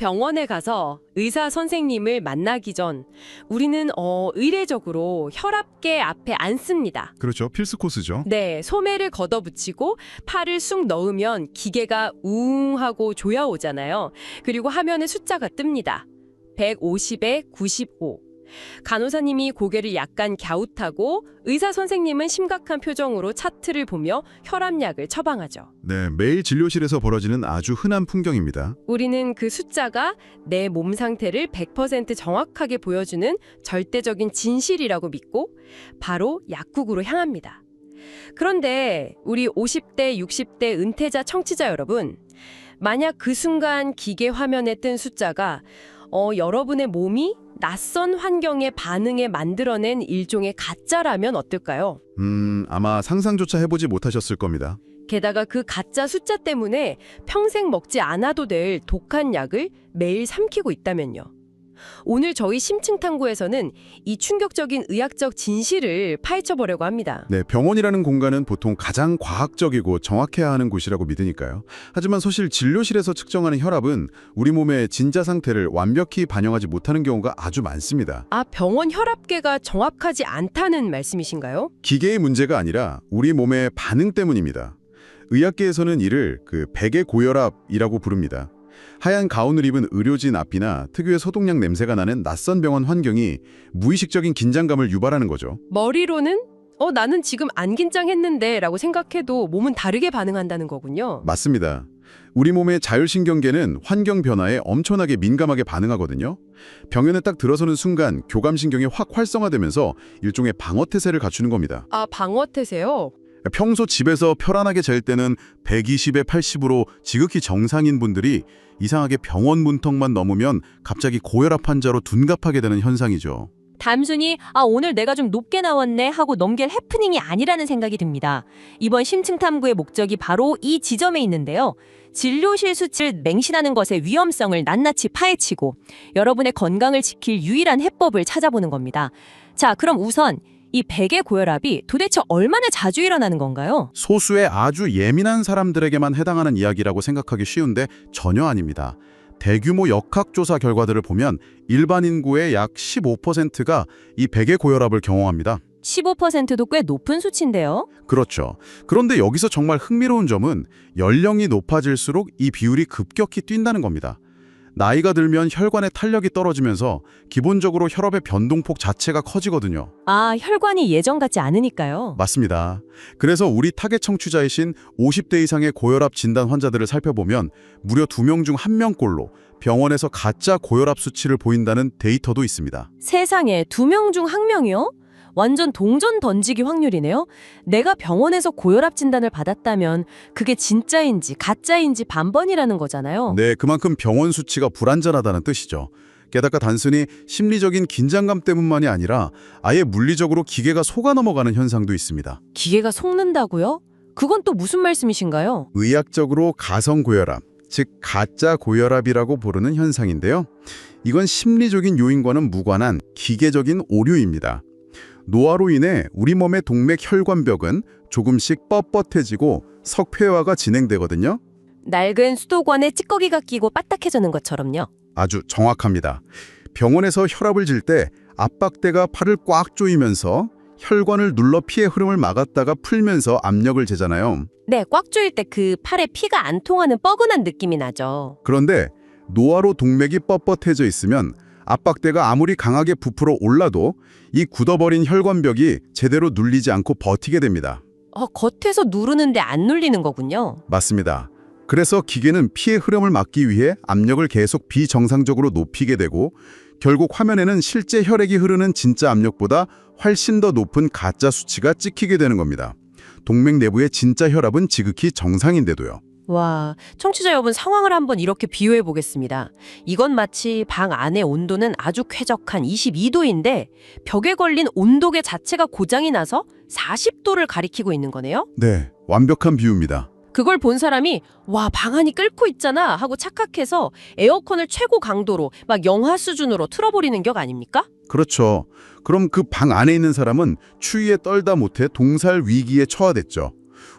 병원에 가서 의사 선생님을 만나기 전 우리는 의례적으로 혈압계 앞에 앉습니다. 그렇죠. 필수 코스죠. 네, 소매를 걷어붙이고 팔을 쑥 넣으면 기계가 우웅 하고 조여오잖아요. 그리고 화면에 숫자가 뜹니다. 150에 95. 간호사님이 고개를 약간 갸웃하고 의사 선생님은 심각한 표정으로 차트를 보며 혈압약을 처방하죠. 네, 매일 진료실에서 벌어지는 아주 흔한 풍경입니다. 우리는 그 숫자가 내 몸 상태를 100% 정확하게 보여주는 절대적인 진실이라고 믿고 바로 약국으로 향합니다. 그런데 우리 50대, 60대 은퇴자 청취자 여러분, 만약 그 순간 기계 화면에 뜬 숫자가 여러분의 몸이 낯선 환경의 반응에 만들어낸 일종의 가짜라면 어떨까요? 아마 상상조차 해보지 못하셨을 겁니다. 게다가 그 가짜 숫자 때문에 평생 먹지 않아도 될 독한 약을 매일 삼키고 있다면요. 오늘 저희 심층탐구에서는 이 충격적인 의학적 진실을 파헤쳐보려고 합니다. 네, 병원이라는 공간은 보통 가장 과학적이고 정확해야 하는 곳이라고 믿으니까요. 하지만 사실 진료실에서 측정하는 혈압은 우리 몸의 진짜 상태를 완벽히 반영하지 못하는 경우가 아주 많습니다. 아, 병원 혈압계가 정확하지 않다는 말씀이신가요? 기계의 문제가 아니라 우리 몸의 반응 때문입니다. 의학계에서는 이를 백의 고혈압이라고 부릅니다. 하얀 가운을 입은 의료진 앞이나 특유의 소독약 냄새가 나는 낯선 병원 환경이 무의식적인 긴장감을 유발하는 거죠. 머리로는 나는 지금 안 긴장했는데 라고 생각해도 몸은 다르게 반응한다는 거군요. 맞습니다. 우리 몸의 자율신경계는 환경 변화에 엄청나게 민감하게 반응하거든요. 병원에 딱 들어서는 순간 교감신경이 확 활성화되면서 일종의 방어태세를 갖추는 겁니다. 아, 방어태세요? 평소 집에서 편안하게 잘 때는 120에 80으로 지극히 정상인 분들이 이상하게 병원 문턱만 넘으면 갑자기 고혈압 환자로 둔갑하게 되는 현상이죠. 단순히 오늘 내가 좀 높게 나왔네 하고 넘길 해프닝이 아니라는 생각이 듭니다. 이번 심층탐구의 목적이 바로 이 지점에 있는데요. 진료실 수치를 맹신하는 것의 위험성을 낱낱이 파헤치고 여러분의 건강을 지킬 유일한 해법을 찾아보는 겁니다. 자, 그럼 우선 이 백의 고혈압이 도대체 얼마나 자주 일어나는 건가요? 소수의 아주 예민한 사람들에게만 해당하는 이야기라고 생각하기 쉬운데 전혀 아닙니다. 대규모 역학조사 결과들을 보면 일반 인구의 약 15%가 이 백의 고혈압을 경험합니다. 15%도 꽤 높은 수치인데요. 그렇죠. 그런데 여기서 정말 흥미로운 점은 연령이 높아질수록 이 비율이 급격히 뛴다는 겁니다. 나이가 들면 혈관의 탄력이 떨어지면서 기본적으로 혈압의 변동폭 자체가 커지거든요. 아, 혈관이 예전 같지 않으니까요. 맞습니다. 그래서 우리 타겟 청취자이신 50대 이상의 고혈압 진단 환자들을 살펴보면 무려 2명 중 1명꼴로 병원에서 가짜 고혈압 수치를 보인다는 데이터도 있습니다. 세상에 2명 중 1명이요? 완전 동전 던지기 확률이네요. 내가 병원에서 고혈압 진단을 받았다면 그게 진짜인지 가짜인지 반번이라는 거잖아요. 네, 그만큼 병원 수치가 불안전하다는 뜻이죠. 게다가 단순히 심리적인 긴장감 때문만이 아니라 아예 물리적으로 기계가 속아 넘어가는 현상도 있습니다. 기계가 속는다고요? 그건 또 무슨 말씀이신가요? 의학적으로 가성고혈압, 즉 가짜 고혈압이라고 부르는 현상인데요. 이건 심리적인 요인과는 무관한 기계적인 오류입니다. 노화로 인해 우리 몸의 동맥 혈관벽은 조금씩 뻣뻣해지고 석회화가 진행되거든요. 낡은 수도관에 찌꺼기가 끼고 빠딱해지는 것처럼요. 아주 정확합니다. 병원에서 혈압을 잴 때 압박대가 팔을 꽉 조이면서 혈관을 눌러 피의 흐름을 막았다가 풀면서 압력을 재잖아요. 네, 꽉 조일 때 그 팔에 피가 안 통하는 뻐근한 느낌이 나죠. 그런데 노화로 동맥이 뻣뻣해져 있으면 압박대가 아무리 강하게 부풀어 올라도 이 굳어버린 혈관벽이 제대로 눌리지 않고 버티게 됩니다. 겉에서 누르는데 안 눌리는 거군요. 맞습니다. 그래서 기계는 피의 흐름을 막기 위해 압력을 계속 비정상적으로 높이게 되고 결국 화면에는 실제 혈액이 흐르는 진짜 압력보다 훨씬 더 높은 가짜 수치가 찍히게 되는 겁니다. 동맥 내부의 진짜 혈압은 지극히 정상인데도요. 와, 청취자 여러분 상황을 한번 이렇게 비유해 보겠습니다. 이건 마치 방 안의 온도는 아주 쾌적한 22도인데 벽에 걸린 온도계 자체가 고장이 나서 40도를 가리키고 있는 거네요? 네, 완벽한 비유입니다. 그걸 본 사람이 와, 방 안이 끓고 있잖아 하고 착각해서 에어컨을 최고 강도로 막 영하 수준으로 틀어버리는 격 아닙니까? 그렇죠. 그럼 그 방 안에 있는 사람은 추위에 떨다 못해 동살 위기에 처하됐죠.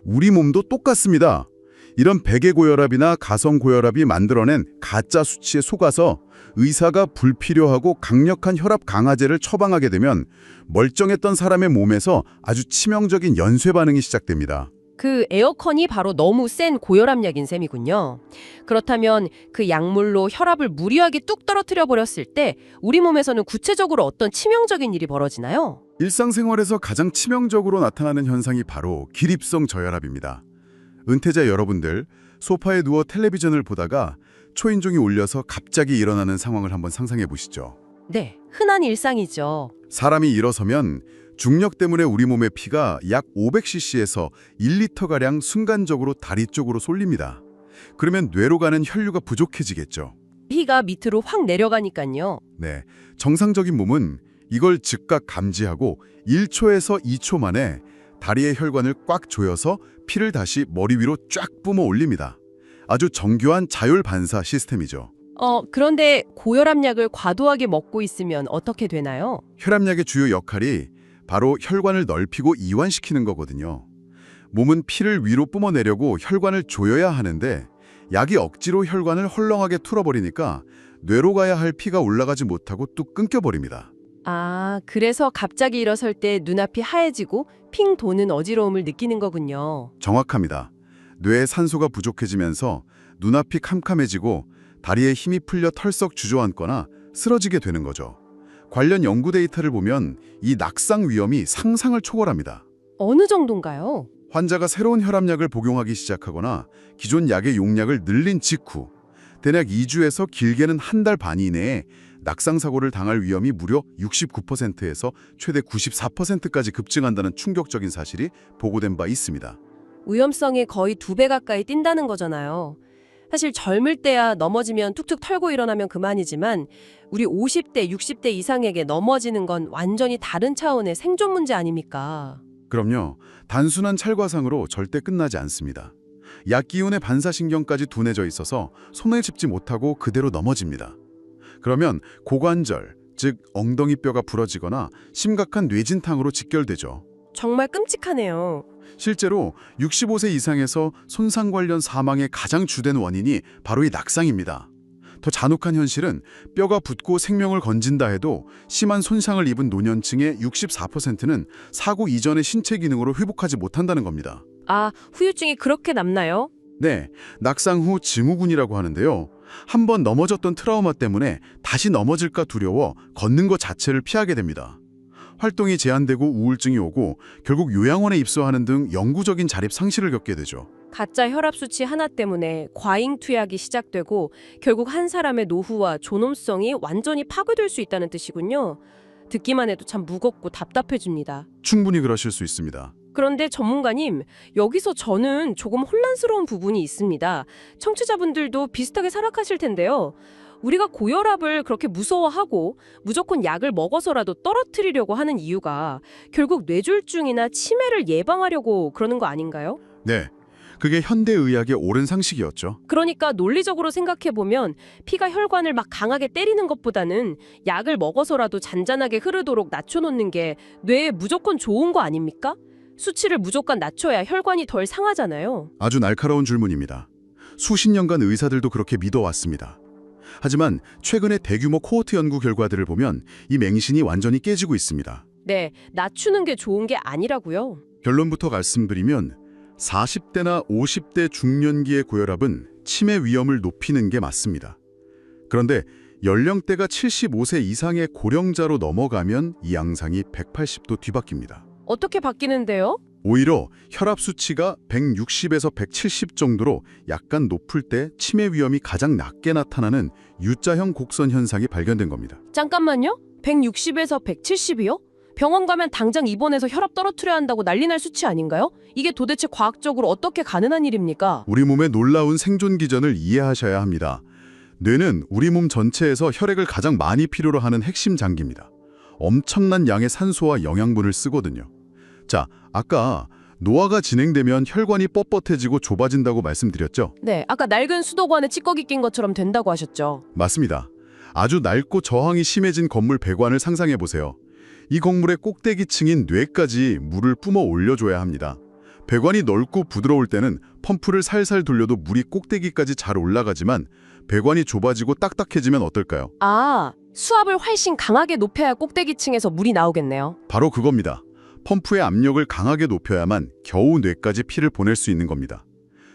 우리 몸도 똑같습니다. 이런 백의 고혈압이나 가성고혈압이 만들어낸 가짜 수치에 속아서 의사가 불필요하고 강력한 혈압 강화제를 처방하게 되면 멀쩡했던 사람의 몸에서 아주 치명적인 연쇄 반응이 시작됩니다. 그 에어컨이 바로 너무 센 고혈압약인 셈이군요. 그렇다면 그 약물로 혈압을 무리하게 뚝 떨어뜨려 버렸을 때 우리 몸에서는 구체적으로 어떤 치명적인 일이 벌어지나요? 일상생활에서 가장 치명적으로 나타나는 현상이 바로 기립성 저혈압입니다. 은퇴자 여러분들, 소파에 누워 텔레비전을 보다가 초인종이 울려서 갑자기 일어나는 상황을 한번 상상해 보시죠. 네, 흔한 일상이죠. 사람이 일어서면 중력 때문에 우리 몸의 피가 약 500cc에서 1리터가량 순간적으로 다리 쪽으로 쏠립니다. 그러면 뇌로 가는 혈류가 부족해지겠죠. 피가 밑으로 확 내려가니까요. 네, 정상적인 몸은 이걸 즉각 감지하고 1초에서 2초 만에 다리의 혈관을 꽉 조여서 피를 다시 머리 위로 쫙 뿜어 올립니다. 아주 정교한 자율 반사 시스템이죠. 그런데 고혈압약을 과도하게 먹고 있으면 어떻게 되나요? 혈압약의 주요 역할이 바로 혈관을 넓히고 이완시키는 거거든요. 몸은 피를 위로 뿜어내려고 혈관을 조여야 하는데 약이 억지로 혈관을 헐렁하게 틀어버리니까 뇌로 가야 할 피가 올라가지 못하고 뚝 끊겨버립니다. 아, 그래서 갑자기 일어설 때 눈앞이 하얘지고 핑 도는 어지러움을 느끼는 거군요. 정확합니다. 뇌에 산소가 부족해지면서 눈앞이 캄캄해지고 다리에 힘이 풀려 털썩 주저앉거나 쓰러지게 되는 거죠. 관련 연구 데이터를 보면 이 낙상 위험이 상상을 초월합니다. 어느 정도인가요? 환자가 새로운 혈압약을 복용하기 시작하거나 기존 약의 용량을 늘린 직후 대략 2주에서 길게는 한 달 반 이내에 낙상 사고를 당할 위험이 무려 69%에서 최대 94%까지 급증한다는 충격적인 사실이 보고된 바 있습니다. 위험성이 거의 2배 가까이 뛴다는 거잖아요. 사실 젊을 때야 넘어지면 툭툭 털고 일어나면 그만이지만 우리 50대, 60대 이상에게 넘어지는 건 완전히 다른 차원의 생존 문제 아닙니까? 그럼요. 단순한 찰과상으로 절대 끝나지 않습니다. 약 기운의 반사신경까지 둔해져 있어서 손을 짚지 못하고 그대로 넘어집니다. 그러면 고관절, 즉 엉덩이뼈가 부러지거나 심각한 뇌진탕으로 직결되죠. 정말 끔찍하네요. 실제로 65세 이상에서 손상 관련 사망의 가장 주된 원인이 바로 이 낙상입니다. 더 잔혹한 현실은 뼈가 붓고 생명을 건진다 해도 심한 손상을 입은 노년층의 64%는 사고 이전의 신체 기능으로 회복하지 못한다는 겁니다. 아, 후유증이 그렇게 남나요? 네, 낙상 후 증후군이라고 하는데요. 한 번 넘어졌던 트라우마 때문에 다시 넘어질까 두려워 걷는 것 자체를 피하게 됩니다. 활동이 제한되고 우울증이 오고 결국 요양원에 입소하는 등 영구적인 자립 상실을 겪게 되죠. 가짜 혈압 수치 하나 때문에 과잉 투약이 시작되고 결국 한 사람의 노후와 존엄성이 완전히 파괴될 수 있다는 뜻이군요. 듣기만 해도 참 무겁고 답답해집니다. 충분히 그러실 수 있습니다. 그런데 전문가님, 여기서 저는 조금 혼란스러운 부분이 있습니다. 청취자분들도 비슷하게 생각하실 텐데요. 우리가 고혈압을 그렇게 무서워하고 무조건 약을 먹어서라도 떨어뜨리려고 하는 이유가 결국 뇌졸중이나 치매를 예방하려고 그러는 거 아닌가요? 네, 그게 현대의학의 옳은 상식이었죠. 그러니까 논리적으로 생각해보면 피가 혈관을 막 강하게 때리는 것보다는 약을 먹어서라도 잔잔하게 흐르도록 낮춰놓는 게 뇌에 무조건 좋은 거 아닙니까? 수치를 무조건 낮춰야 혈관이 덜 상하잖아요. 아주 날카로운 질문입니다. 수십 년간 의사들도 그렇게 믿어왔습니다. 하지만 최근의 대규모 코호트 연구 결과들을 보면 이 맹신이 완전히 깨지고 있습니다. 네, 낮추는 게 좋은 게 아니라고요. 결론부터 말씀드리면 40대나 50대 중년기의 고혈압은 치매 위험을 높이는 게 맞습니다. 그런데 연령대가 75세 이상의 고령자로 넘어가면 이 양상이 180도 뒤바뀝니다. 어떻게 바뀌는데요? 오히려 혈압 수치가 160에서 170 정도로 약간 높을 때 치매 위험이 가장 낮게 나타나는 U자형 곡선 현상이 발견된 겁니다. 잠깐만요. 160에서 170이요? 병원 가면 당장 입원해서 혈압 떨어뜨려야 한다고 난리 날 수치 아닌가요? 이게 도대체 과학적으로 어떻게 가능한 일입니까? 우리 몸의 놀라운 생존 기전을 이해하셔야 합니다. 뇌는 우리 몸 전체에서 혈액을 가장 많이 필요로 하는 핵심 장기입니다. 엄청난 양의 산소와 영양분을 쓰거든요. 자, 아까 노화가 진행되면 혈관이 뻣뻣해지고 좁아진다고 말씀드렸죠? 네, 아까 낡은 수도관에 찌꺼기 낀 것처럼 된다고 하셨죠. 맞습니다. 아주 낡고 저항이 심해진 건물 배관을 상상해 보세요. 이 건물의 꼭대기층인 뇌까지 물을 뿜어 올려줘야 합니다. 배관이 넓고 부드러울 때는 펌프를 살살 돌려도 물이 꼭대기까지 잘 올라가지만 배관이 좁아지고 딱딱해지면 어떨까요? 아, 수압을 훨씬 강하게 높여야 꼭대기층에서 물이 나오겠네요. 바로 그겁니다. 펌프의 압력을 강하게 높여야만 겨우 뇌까지 피를 보낼 수 있는 겁니다.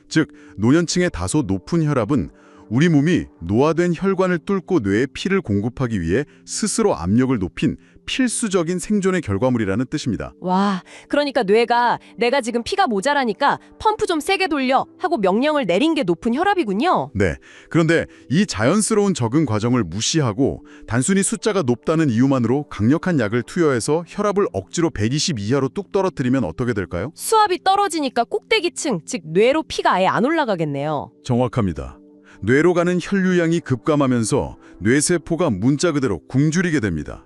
즉, 노년층의 다소 높은 혈압은 우리 몸이 노화된 혈관을 뚫고 뇌에 피를 공급하기 위해 스스로 압력을 높인 필수적인 생존의 결과물이라는 뜻입니다. 와, 그러니까 뇌가 내가 지금 피가 모자라니까 펌프 좀 세게 돌려 하고 명령을 내린 게 높은 혈압이군요. 네. 그런데 이 자연스러운 적응 과정을 무시하고 단순히 숫자가 높다는 이유만으로 강력한 약을 투여해서 혈압을 억지로 120 이하로 뚝 떨어뜨리면 어떻게 될까요? 수압이 떨어지니까 꼭대기층, 즉 뇌로 피가 아예 안 올라가겠네요. 정확합니다. 뇌로 가는 혈류량이 급감하면서 뇌세포가 문자 그대로 굶주리게 됩니다.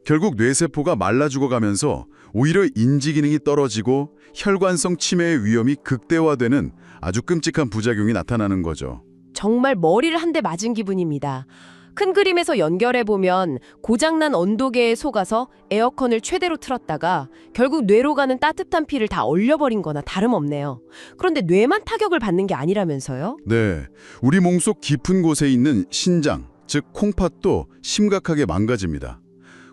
결국 뇌세포가 말라 죽어가면서 오히려 인지 기능이 떨어지고 혈관성 치매의 위험이 극대화되는 아주 끔찍한 부작용이 나타나는 거죠. 정말 머리를 한 대 맞은 기분입니다. 큰 그림에서 연결해보면 고장난 온도계에 속아서 에어컨을 최대로 틀었다가 결국 뇌로 가는 따뜻한 피를 다 얼려버린 거나 다름없네요. 그런데 뇌만 타격을 받는 게 아니라면서요? 네, 우리 몸속 깊은 곳에 있는 신장, 즉 콩팥도 심각하게 망가집니다.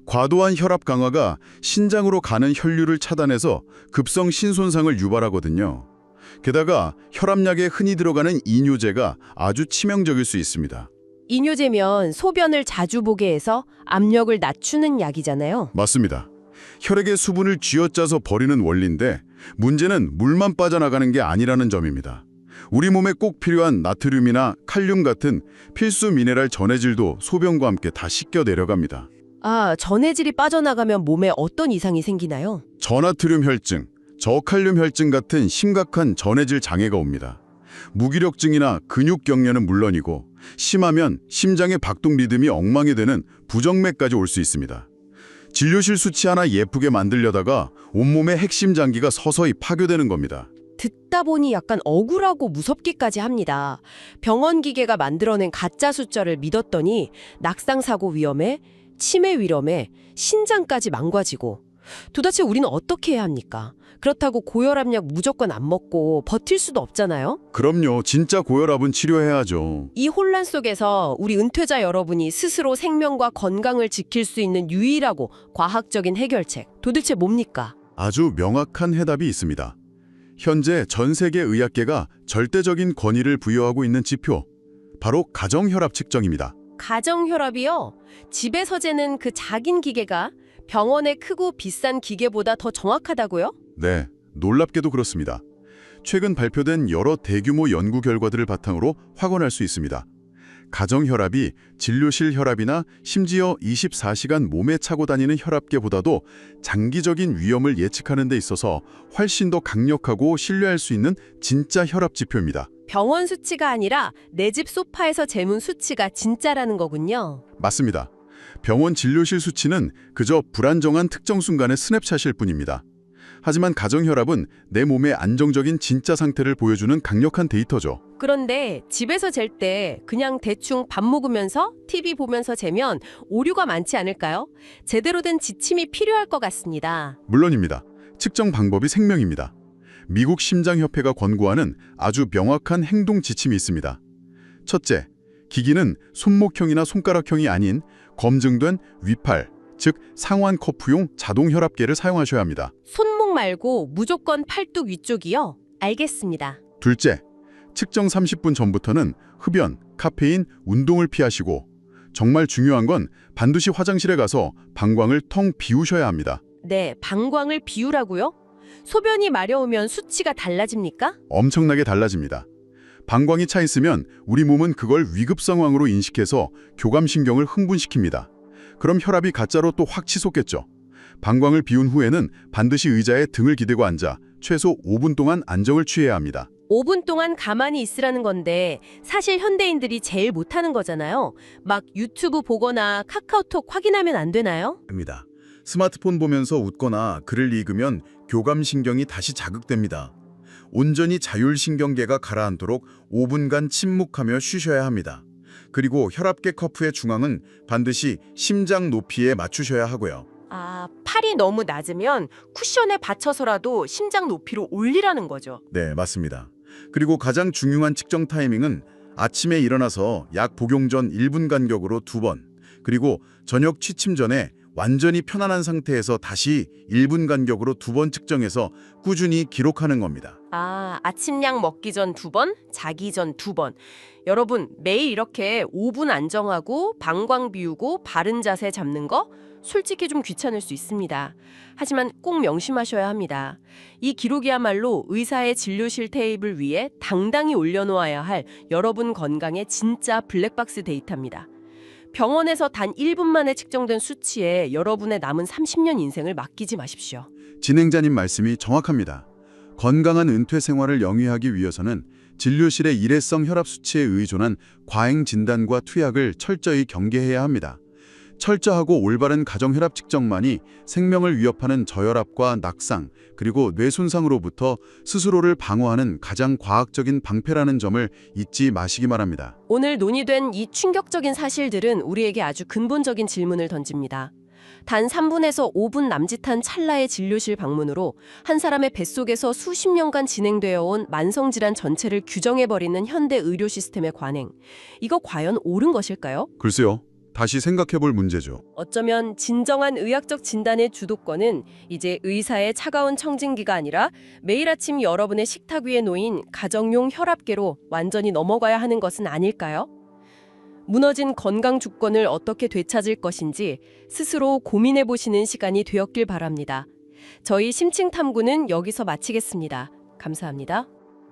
과도한 혈압 강화가 신장으로 가는 혈류를 차단해서 급성 신손상을 유발하거든요. 게다가 혈압약에 흔히 들어가는 이뇨제가 아주 치명적일 수 있습니다. 이뇨제면 소변을 자주 보게 해서 압력을 낮추는 약이잖아요. 맞습니다. 혈액의 수분을 쥐어짜서 버리는 원리인데 문제는 물만 빠져나가는 게 아니라는 점입니다. 우리 몸에 꼭 필요한 나트륨이나 칼륨 같은 필수 미네랄 전해질도 소변과 함께 다 씻겨 내려갑니다. 아, 전해질이 빠져나가면 몸에 어떤 이상이 생기나요? 저나트륨 혈증, 저칼륨 혈증 같은 심각한 전해질 장애가 옵니다. 무기력증이나 근육 경련은 물론이고 심하면 심장의 박동 리듬이 엉망이 되는 부정맥까지 올 수 있습니다. 진료실 수치 하나 예쁘게 만들려다가 온몸의 핵심 장기가 서서히 파괴되는 겁니다. 듣다 보니 약간 억울하고 무섭기까지 합니다. 병원 기계가 만들어낸 가짜 숫자를 믿었더니 낙상사고 위험에, 치매 위험에, 신장까지 망가지고. 도대체 우리는 어떻게 해야 합니까? 그렇다고 고혈압약 무조건 안 먹고 버틸 수도 없잖아요? 그럼요. 진짜 고혈압은 치료해야죠. 이 혼란 속에서 우리 은퇴자 여러분이 스스로 생명과 건강을 지킬 수 있는 유일하고 과학적인 해결책, 도대체 뭡니까? 아주 명확한 해답이 있습니다. 현재 전 세계 의학계가 절대적인 권위를 부여하고 있는 지표, 바로 가정혈압 측정입니다. 가정혈압이요? 집에서 재는 그 작은 기계가 병원의 크고 비싼 기계보다 더 정확하다고요? 네, 놀랍게도 그렇습니다. 최근 발표된 여러 대규모 연구 결과들을 바탕으로 확언할 수 있습니다. 가정혈압이 진료실 혈압이나 심지어 24시간 몸에 차고 다니는 혈압계보다도 장기적인 위험을 예측하는 데 있어서 훨씬 더 강력하고 신뢰할 수 있는 진짜 혈압 지표입니다. 병원 수치가 아니라 내 집 소파에서 재문 수치가 진짜라는 거군요. 맞습니다. 병원 진료실 수치는 그저 불안정한 특정 순간의 스냅샷일 뿐입니다. 하지만 가정혈압은 내 몸의 안정적인 진짜 상태를 보여주는 강력한 데이터죠. 그런데 집에서 잴 때 그냥 대충 밥 먹으면서 TV 보면서 재면 오류가 많지 않을까요? 제대로 된 지침이 필요할 것 같습니다. 물론입니다. 측정 방법이 생명입니다. 미국 심장협회가 권고하는 아주 명확한 행동 지침이 있습니다. 첫째, 기기는 손목형이나 손가락형이 아닌 검증된 위팔, 즉 상완 커프용 자동 혈압계를 사용하셔야 합니다. 손목 말고 무조건 팔뚝 위쪽이요? 알겠습니다. 둘째, 측정 30분 전부터는 흡연, 카페인, 운동을 피하시고 정말 중요한 건 반드시 화장실에 가서 방광을 텅 비우셔야 합니다. 네, 방광을 비우라고요? 소변이 마려우면 수치가 달라집니까? 엄청나게 달라집니다. 방광이 차 있으면 우리 몸은 그걸 위급 상황으로 인식해서 교감신경을 흥분시킵니다. 그럼 혈압이 가짜로 또 확 치솟겠죠. 방광을 비운 후에는 반드시 의자에 등을 기대고 앉아 최소 5분 동안 안정을 취해야 합니다. 5분 동안 가만히 있으라는 건데 사실 현대인들이 제일 못하는 거잖아요. 막 유튜브 보거나 카카오톡 확인하면 안 되나요? 입니다. 스마트폰 보면서 웃거나 글을 읽으면 교감신경이 다시 자극됩니다. 온전히 자율신경계가 가라앉도록 5분간 침묵하며 쉬셔야 합니다. 그리고 혈압계 커프의 중앙은 반드시 심장 높이에 맞추셔야 하고요. 아, 팔이 너무 낮으면 쿠션에 받쳐서라도 심장 높이로 올리라는 거죠. 네, 맞습니다. 그리고 가장 중요한 측정 타이밍은 아침에 일어나서 약 복용 전 1분 간격으로 2번, 그리고 저녁 취침 전에 완전히 편안한 상태에서 다시 1분 간격으로 2번 측정해서 꾸준히 기록하는 겁니다. 아, 아침약 먹기 전 2번, 자기 전 2번. 여러분, 매일 이렇게 5분 안정하고 방광 비우고 바른 자세 잡는 거 솔직히 좀 귀찮을 수 있습니다. 하지만 꼭 명심하셔야 합니다. 이 기록이야말로 의사의 진료실 테이블 위에 당당히 올려놓아야 할 여러분 건강의 진짜 블랙박스 데이터입니다. 병원에서 단 1분 만에 측정된 수치에 여러분의 남은 30년 인생을 맡기지 마십시오. 진행자님 말씀이 정확합니다. 건강한 은퇴 생활을 영위하기 위해서는 진료실의 일회성 혈압 수치에 의존한 과잉 진단과 투약을 철저히 경계해야 합니다. 철저하고 올바른 가정 혈압 측정만이 생명을 위협하는 저혈압과 낙상, 그리고 뇌 손상으로부터 스스로를 방어하는 가장 과학적인 방패라는 점을 잊지 마시기 바랍니다. 오늘 논의된 이 충격적인 사실들은 우리에게 아주 근본적인 질문을 던집니다. 단 3분에서 5분 남짓한 찰나의 진료실 방문으로 한 사람의 뱃속에서 수십 년간 진행되어 온 만성질환 전체를 규정해버리는 현대 의료 시스템의 관행. 이거 과연 옳은 것일까요? 글쎄요. 다시 생각해볼 문제죠. 어쩌면 진정한 의학적 진단의 주도권은 이제 의사의 차가운 청진기가 아니라 매일 아침 여러분의 식탁 위에 놓인 가정용 혈압계로 완전히 넘어가야 하는 것은 아닐까요? 무너진 건강 주권을 어떻게 되찾을 것인지 스스로 고민해 보시는 시간이 되었길 바랍니다. 저희 심층 탐구는 여기서 마치겠습니다. 감사합니다.